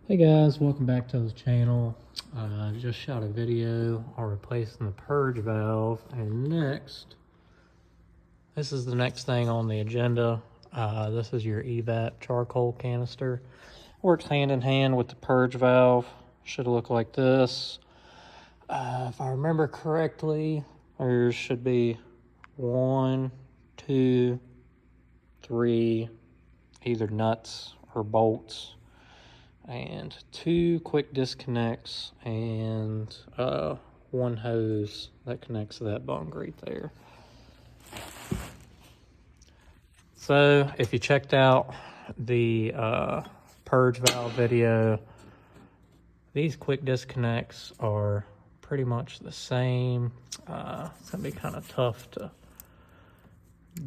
Hey guys, welcome back to the channel. I just shot a video on replacing the purge valve, and this is the next thing on the agenda. This is your EVAP Charcoal canister. Works hand in hand with the purge valve. Should look like this. If I remember correctly, there should be 1, 2, 3 either nuts or bolts, and 2 quick disconnects, and one hose that connects to that bung right there. So if you checked out the purge valve video, these quick disconnects are pretty much the same. It's gonna be kind of tough to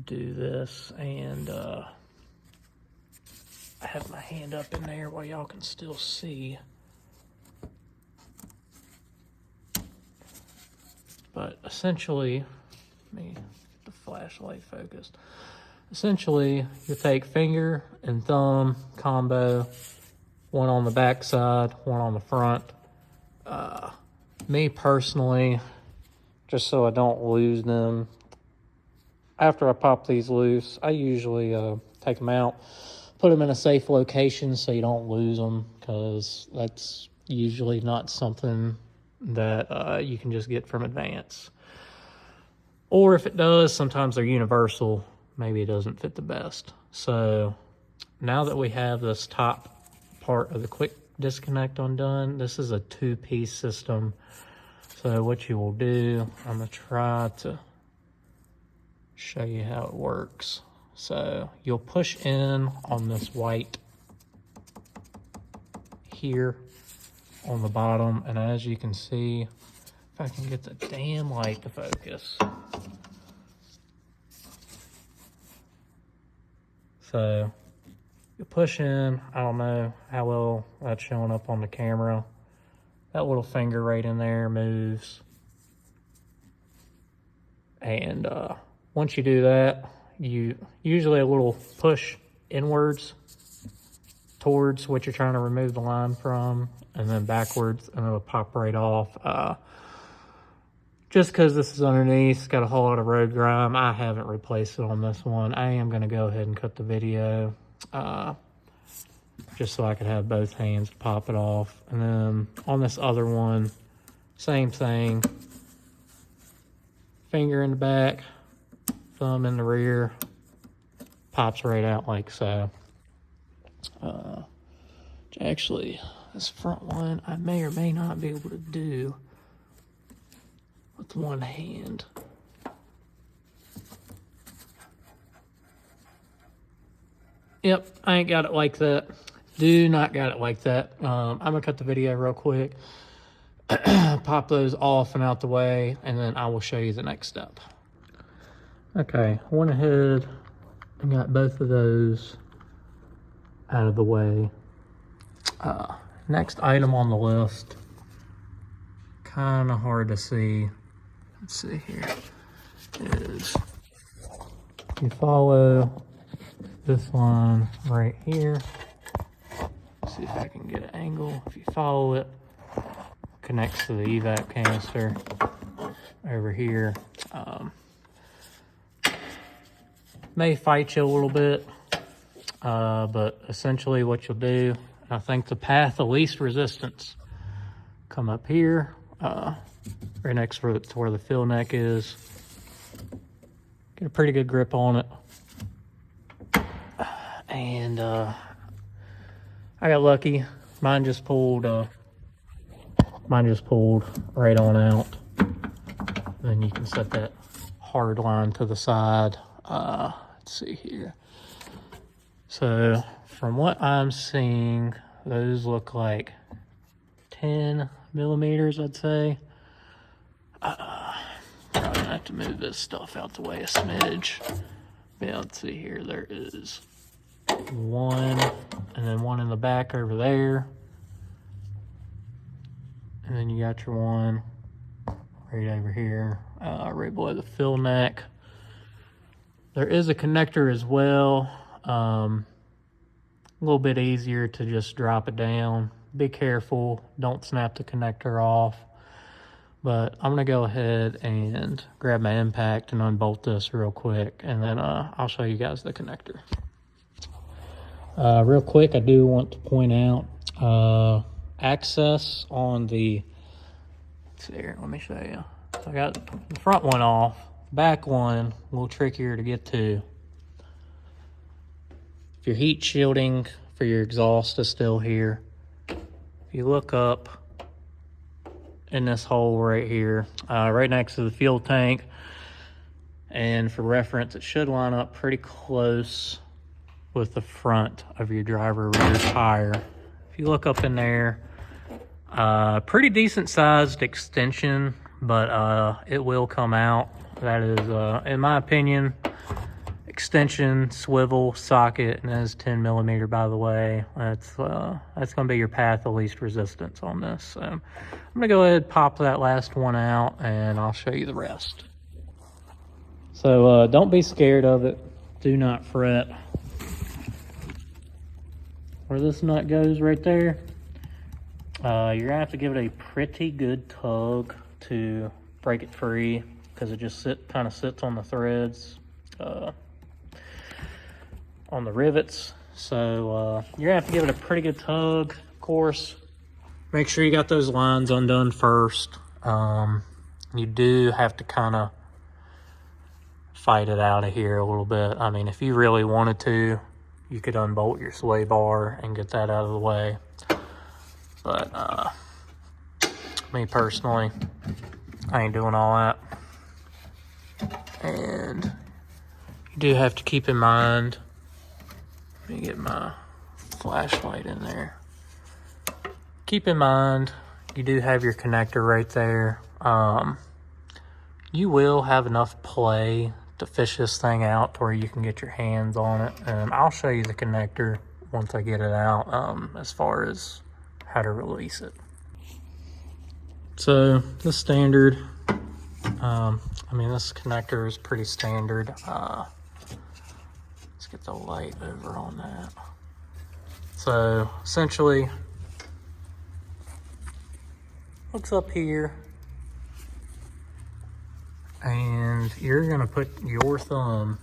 do this, and I have my hand up in there where y'all can still see. But essentially, let me get the flashlight focused. Essentially, you take finger and thumb combo, one on the back side, one on the front. Me personally, just so I don't lose them, after I pop these loose, I usually take them out, put them in a safe location so you don't lose them, because that's usually not something that you can just get from Advance. Or if it does, sometimes they're universal. Maybe it doesn't fit the best. So now that we have this top part of the quick disconnect undone, this is a 2-piece system. So what you will do, I'm gonna try to show you how it works. So you'll push in on this white here on the bottom, and as you can see, if I can get the damn light to focus. So you push in, I don't know how well that's showing up on the camera. That little finger right in there moves. And once you do that, you usually a little push inwards towards what you're trying to remove the line from, and then backwards, and it'll pop right off. Just because this is underneath, it's got a whole lot of road grime, I haven't replaced it on this one. I am going to go ahead and cut the video just so I could have both hands to pop it off. And then on this other one, same thing. Finger in the back, thumb in the rear, pops right out like so. Actually, this front one I may or may not be able to do with one hand. Yep, I ain't got it like that. Do not got it like that. I'm gonna cut the video real quick, pop those off and out the way, and then I will show you the next step. Okay, I went ahead and got both of those out of the way. Next item on the list, kind of hard to see. Let's see here, is you follow this line right here. See if I can get an angle. If you follow it, connects to the EVAP canister over here. May fight you a little bit, but essentially what you'll do, I think the path of least resistance, come up here, right next to where the fill neck is. Get a pretty good grip on it. And I got lucky. Mine just pulled right on out. Then you can set that hard line to the side. Let's see here. So from what I'm seeing, those look like 10 millimeters, I'd say. Probably gonna have to move this stuff out the way a smidge. Yeah, let's see here. There is one, and then one in the back over there. And then you got your one right over here, right below the fill neck. There is a connector as well. A little bit easier to just drop it down be careful, don't snap the connector off. But I'm gonna go ahead and grab my impact and unbolt this real quick, and then I'll show you guys the connector. Real quick, I do want to point out access on the, let's see here, let me show you. So I got the front one off, back one a little trickier to get to. If your heat shielding for your exhaust is still here, if you look up in this hole right here, right next to the fuel tank, and for reference, it should line up pretty close with the front of your driver rear tire. If you look up in there, pretty decent sized extension, but it will come out. That is, in my opinion, extension, swivel, socket, and that is 10 millimeter, by the way. That's going to be your path of least resistance on this. So I'm going to go ahead and pop that last one out, and I'll show you the rest. So don't be scared of it. Do not fret. Where this nut goes right there, you're going to have to give it a pretty good tug to break it free, because it just kind of sits on the threads, on the rivets. So you're going to have to give it a pretty good tug. Of course, make sure you got those lines undone first. You do have to kind of fight it out of here a little bit. I mean, if you really wanted to, you could unbolt your sway bar and get that out of the way. But me personally, I ain't doing all that. And you do have to keep in mind, let me get my flashlight in there. Keep in mind, you do have your connector right there. You will have enough play to fish this thing out to where you can get your hands on it. And I'll show you the connector once I get it out, as far as how to release it. So the standard, I mean, this connector is pretty standard. Let's get the light over on that. So essentially, hooks up here, and you're gonna put your thumb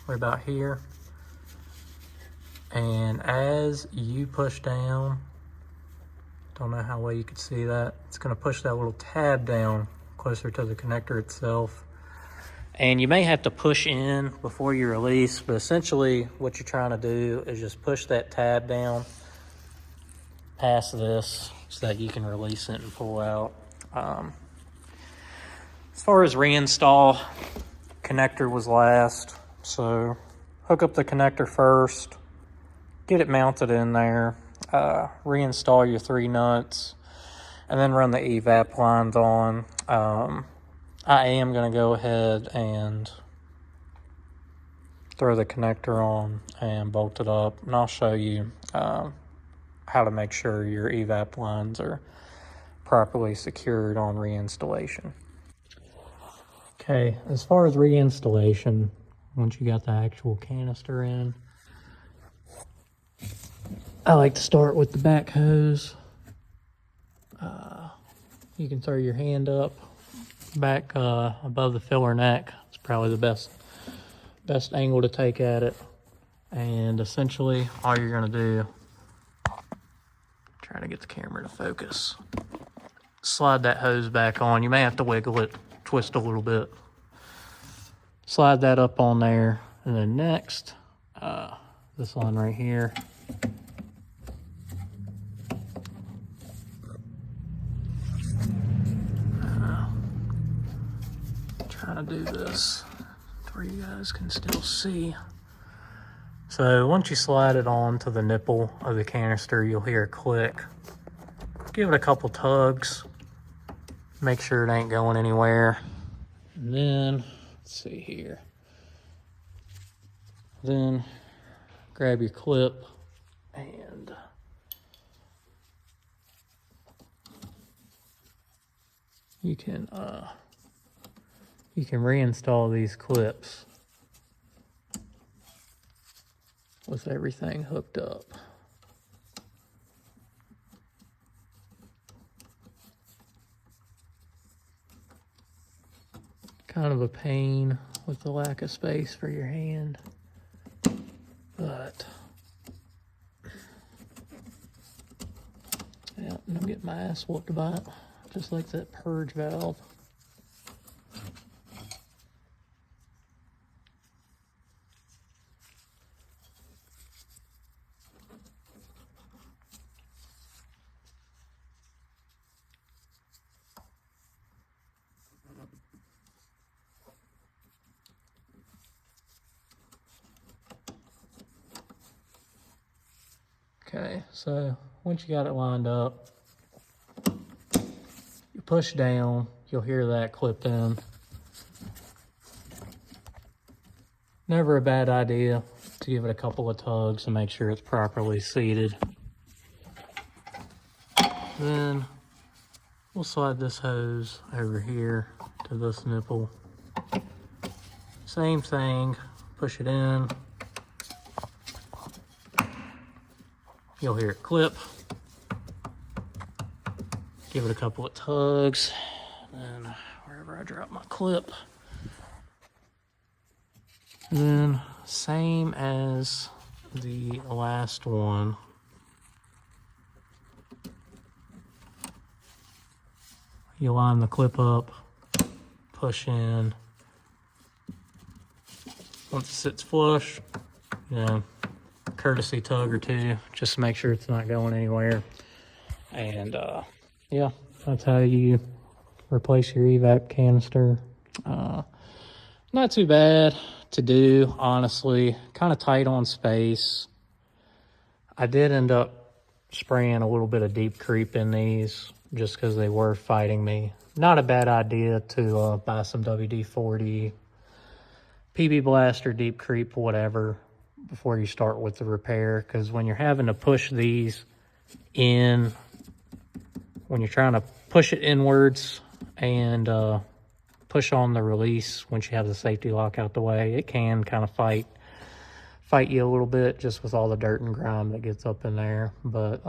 right about here, and as you push down, don't know how well you can see that, it's gonna push that little tab down closer to the connector itself. And you may have to push in before you release, but essentially what you're trying to do is just push that tab down past this so that you can release it and pull out. As far as reinstall, connector was last. So hook up the connector first, get it mounted in there, reinstall your 3 nuts, and then run the EVAP lines on. I am going to go ahead and throw the connector on and bolt it up, and I'll show you how to make sure your EVAP lines are properly secured on reinstallation. Okay, as far as reinstallation, once you got the actual canister in, I like to start with the back hose. You can throw your hand up back above the filler neck. It's probably the best angle to take at it. And essentially all you're gonna do, try to get the camera to focus, slide that hose back on. You may have to wiggle it, twist a little bit. Slide that up on there, and then next, this line right here, trying to do this to where you guys can still see. So once you slide it on to the nipple of the canister, you'll hear a click. Give it a couple tugs, make sure it ain't going anywhere. And then, let's see here. Then grab your clip and you can reinstall these clips with everything hooked up. kind of a pain with the lack of space for your hand, but yeah, I'm gonna get my ass whooped by it, just like that purge valve. Okay, so once you got it lined up, you push down, you'll hear that clip in. Never a bad idea to give it a couple of tugs and make sure it's properly seated. Then we'll slide this hose over here to this nipple. Same thing, push it in. You'll hear it clip. Give it a couple of tugs. And wherever I drop my clip. And then same as the last one. You line the clip up, push in. Once it sits flush, you know, courtesy tug or two, just to make sure it's not going anywhere. And yeah, that's how you replace your EVAP canister. Not too bad to do, honestly. Kind of tight on space. I did end up spraying a little bit of deep creep in these just because they were fighting me. Not a bad idea to buy some WD-40, PB Blaster, deep creep, whatever, before you start with the repair, because when you're having to push these in, when you're trying to push it inwards and push on the release once you have the safety lock out the way, it can kind of fight you a little bit just with all the dirt and grime that gets up in there. But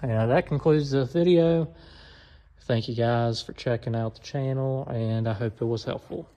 yeah, that concludes the video. Thank you guys for checking out the channel, and I hope it was helpful.